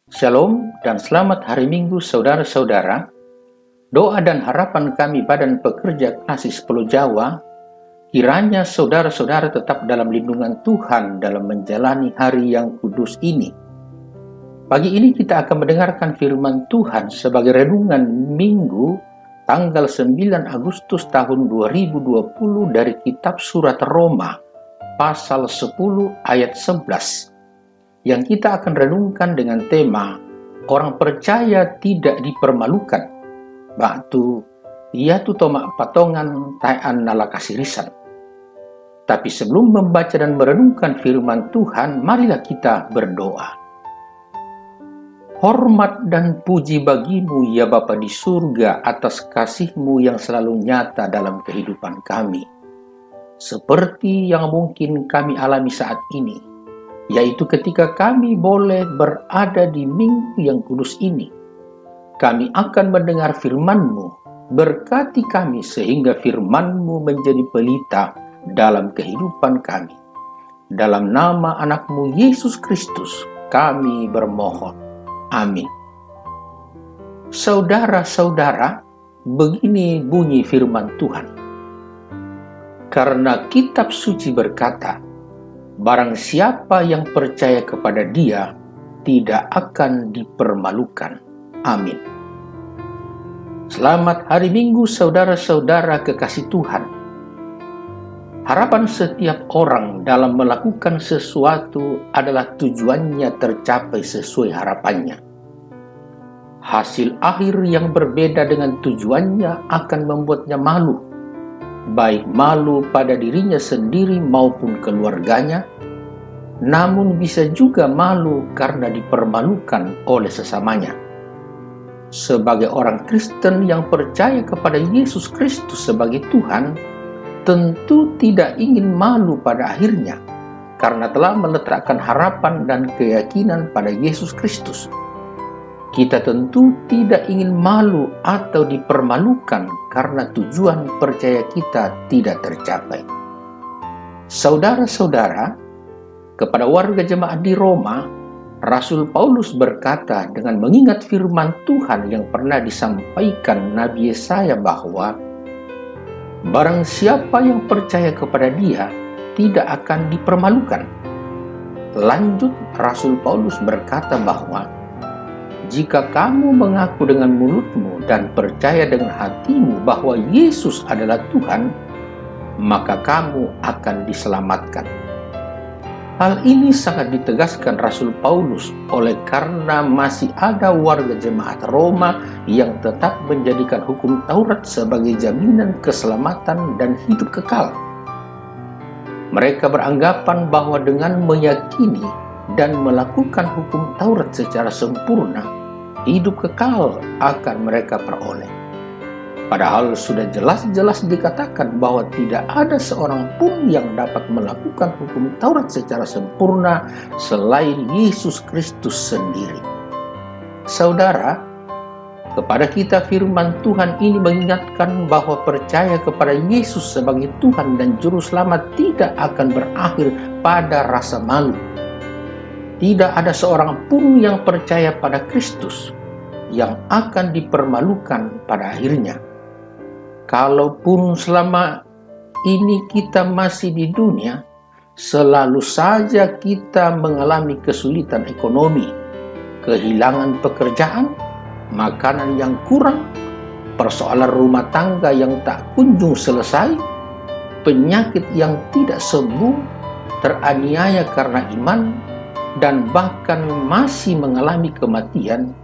Shalom dan selamat hari Minggu saudara-saudara. Doa dan harapan kami Badan Pekerja Kasih Pulau Jawa, kiranya saudara-saudara tetap dalam lindungan Tuhan dalam menjalani hari yang kudus ini. Pagi ini kita akan mendengarkan firman Tuhan sebagai renungan Minggu tanggal 9 Agustus tahun 2020 dari kitab Surat Roma pasal 10 ayat 11. Yang kita akan renungkan dengan tema orang percaya tidak dipermalukan. Batu ia tu tomak patongan tayan nala kasirisan. Tapi sebelum membaca dan merenungkan firman Tuhan, marilah kita berdoa. Hormat dan puji bagimu ya Bapa di surga atas kasih-Mu yang selalu nyata dalam kehidupan kami. Seperti yang mungkin kami alami saat ini, yaitu ketika kami boleh berada di minggu yang kudus ini. Kami akan mendengar firman-Mu, berkati kami sehingga firman-Mu menjadi pelita dalam kehidupan kami. Dalam nama anak-Mu Yesus Kristus, kami bermohon. Amin. Saudara-saudara, begini bunyi firman Tuhan. Karena kitab suci berkata, barang siapa yang percaya kepada Dia tidak akan dipermalukan. Amin. Selamat hari Minggu saudara-saudara kekasih Tuhan. Harapan setiap orang dalam melakukan sesuatu adalah tujuannya tercapai sesuai harapannya. Hasil akhir yang berbeda dengan tujuannya akan membuatnya malu. Baik malu pada dirinya sendiri maupun keluarganya, namun bisa juga malu karena dipermalukan oleh sesamanya. Sebagai orang Kristen yang percaya kepada Yesus Kristus sebagai Tuhan, tentu tidak ingin malu pada akhirnya, karena telah meletakkan harapan dan keyakinan pada Yesus Kristus. Kita tentu tidak ingin malu atau dipermalukan karena tujuan percaya kita tidak tercapai. Saudara-saudara, kepada warga jemaat di Roma, Rasul Paulus berkata dengan mengingat firman Tuhan yang pernah disampaikan Nabi Yesaya bahwa barang siapa yang percaya kepada Dia tidak akan dipermalukan. Lanjut, Rasul Paulus berkata bahwa jika kamu mengaku dengan mulutmu dan percaya dengan hatimu bahwa Yesus adalah Tuhan, maka kamu akan diselamatkan. Hal ini sangat ditegaskan Rasul Paulus oleh karena masih ada warga jemaat Roma yang tetap menjadikan hukum Taurat sebagai jaminan keselamatan dan hidup kekal. Mereka beranggapan bahwa dengan meyakini dan melakukan hukum Taurat secara sempurna, hidup kekal akan mereka peroleh. Padahal sudah jelas-jelas dikatakan bahwa tidak ada seorang pun yang dapat melakukan hukum Taurat secara sempurna selain Yesus Kristus sendiri. Saudara, kepada kita firman Tuhan ini mengingatkan bahwa percaya kepada Yesus sebagai Tuhan dan Juru Selamat tidak akan berakhir pada rasa malu. Tidak ada seorang pun yang percaya pada Kristus yang akan dipermalukan pada akhirnya. Kalaupun selama ini kita masih di dunia, selalu saja kita mengalami kesulitan ekonomi, kehilangan pekerjaan, makanan yang kurang, persoalan rumah tangga yang tak kunjung selesai, penyakit yang tidak sembuh, teraniaya karena iman, dan bahkan masih mengalami kematian.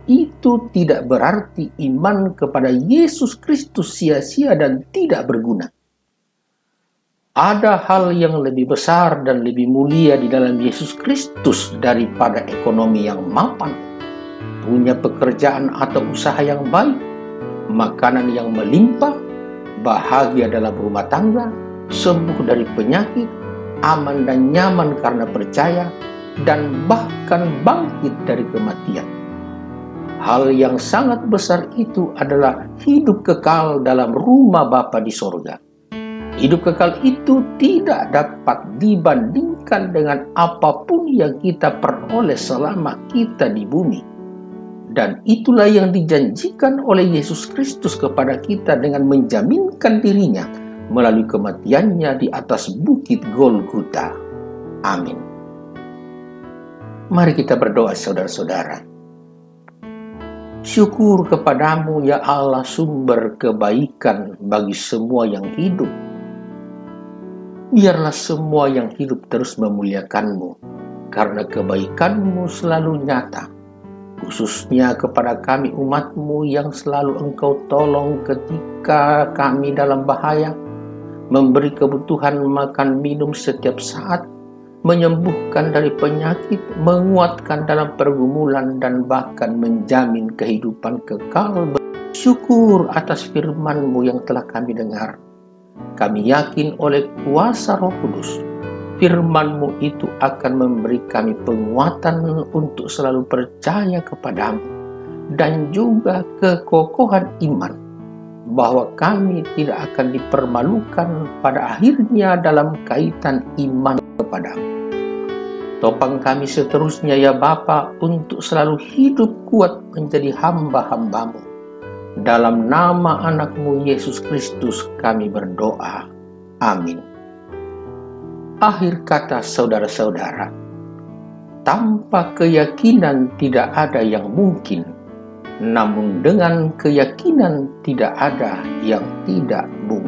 Itu tidak berarti iman kepada Yesus Kristus sia-sia dan tidak berguna. Ada hal yang lebih besar dan lebih mulia di dalam Yesus Kristus daripada ekonomi yang mapan, punya pekerjaan atau usaha yang baik, makanan yang melimpah, bahagia dalam rumah tangga, sembuh dari penyakit, aman dan nyaman karena percaya, dan bahkan bangkit dari kematian. Hal yang sangat besar itu adalah hidup kekal dalam rumah Bapa di sorga. Hidup kekal itu tidak dapat dibandingkan dibandingkan dengan apapun yang kita peroleh selama kita di bumi. Dan itulah yang dijanjikan oleh Yesus Kristus kepada kita dengan menjaminkan dirinya melalui kematiannya di atas bukit Golgota. Amin. Mari kita berdoa, saudara-saudara. Syukur kepadamu ya Allah, sumber kebaikan bagi semua yang hidup. Biarlah semua yang hidup terus memuliakanmu, karena kebaikanmu selalu nyata, khususnya kepada kami umatmu yang selalu engkau tolong ketika kami dalam bahaya, memberi kebutuhan makan minum setiap saat, menyembuhkan dari penyakit, menguatkan dalam pergumulan, dan bahkan menjamin kehidupan kekal. Syukur atas firman-Mu yang telah kami dengar. Kami yakin oleh kuasa Roh Kudus, firman-Mu itu akan memberi kami penguatan untuk selalu percaya kepadamu, dan juga kekokohan iman, bahwa kami tidak akan dipermalukan pada akhirnya dalam kaitan iman kepadamu. Topang kami seterusnya ya Bapa, untuk selalu hidup kuat menjadi hamba-hamba-Mu. Dalam nama anak-Mu Yesus Kristus kami berdoa. Amin. Akhir kata, saudara-saudara, tanpa keyakinan tidak ada yang mungkin, namun dengan keyakinan tidak ada yang tidak mungkin.